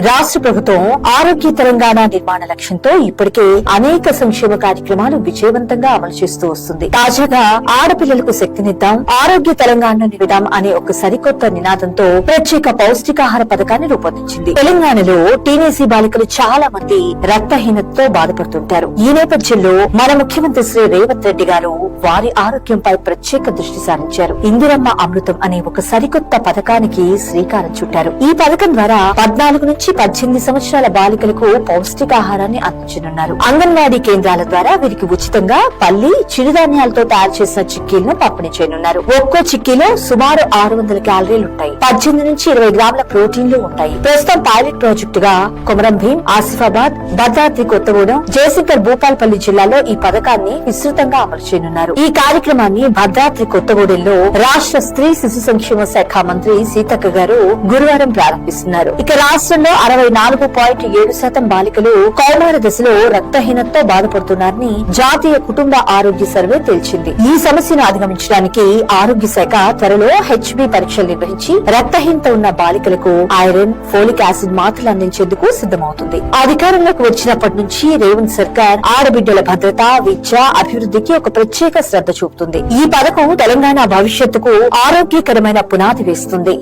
రాష్ట్ర ప్రభుత్వం ఆరోగ్య తెలంగాణ నిర్మాణ లక్ష్యంతో ఇప్పటికే అనేక సంక్షేమ కార్యక్రమాలు విజయవంతంగా అమలు చేస్తూ వస్తుంది. తాజాగా ఆడపిల్లలకు శక్తినిద్దాం, ఆరోగ్య తెలంగాణ నివిదాం అనే ఒక సరికొత్త నినాదంతో ప్రత్యేక పౌష్టికాహార పథకాన్ని రూపొందించింది. తెలంగాణలో టీనేజీ బాలికలు చాలా మంది రక్తహీనతతో బాధపడుతుంటారు. ఈ నేపథ్యంలో మన ముఖ్యమంత్రి శ్రీ రేవంత్ రెడ్డి గారు వారి ఆరోగ్యంపై ప్రత్యేక దృష్టి సారించారు. ఇందిరమ్మ అమృతం అనే ఒక సరికొత్త పథకానికి శ్రీకారం చుట్టారు. ఈ పథకం ద్వారా 14 నుంచి 18 సంవత్సరాల బాలికలకు పౌష్టికాహారాన్ని అందించనున్నారు. అంగన్వాడీ కేంద్రాల ద్వారా వీరికి ఉచితంగా పల్లి, చిరుధాన్యాలతో తయారు చేసిన చిక్కీలను పంపిణీ చేయనున్నారు. ఒక్కో చిక్కీలో సుమారు 600 క్యాలరీలుంటాయి. 18 నుంచి 20 గ్రాముల ప్రోటీన్లు ఉంటాయి. ప్రస్తుతం పైలట్ ప్రాజెక్టుగా కొమరం భీం, ఆసిఫాబాద్, భద్రాద్రి కొత్తగూడెం, జయశంకర్ భూపాల్పల్లి జిల్లాలో ఈ పథకాన్ని విస్తృతంగా అమలు చేయనున్నారు. ఈ కార్యక్రమాన్ని భద్రాద్రి కొత్తగూడెంలో రాష్ట్ర స్త్రీ శిశు సంక్షేమ శాఖ మంత్రి సీతక్క గారు గురువారం ప్రారంభిస్తున్నారు. ఇక రాష్ట్రంలో 64.7% బాలికలు కౌమార దశలో రక్తహీనతతో బాధపడుతున్నారని జాతీయ కుటుంబ ఆరోగ్య సర్వే తేల్చింది. ఈ సమస్యను అధిగమించడానికి ఆరోగ్య శాఖ త్వరలో హెచ్బి పరీక్షలు నిర్వహించి రక్తహీనత ఉన్న బాలికలకు ఐరన్, ఫోలిక్ యాసిడ్ మాత్రలు అందించేందుకు సిద్దమవుతుంది. అధికారంలోకి వచ్చినప్పటి నుంచి రేవంత్ సర్కార్ ఆడబిడ్డల భద్రత, విద్య, అభివృద్ధికి ఒక ప్రత్యేక శ్రద్ధ చూపుతుంది. ఈ పథకం తెలంగాణ భవిష్యత్తుకు ఆరోగ్యకరమైన పునాది వేస్తుంది.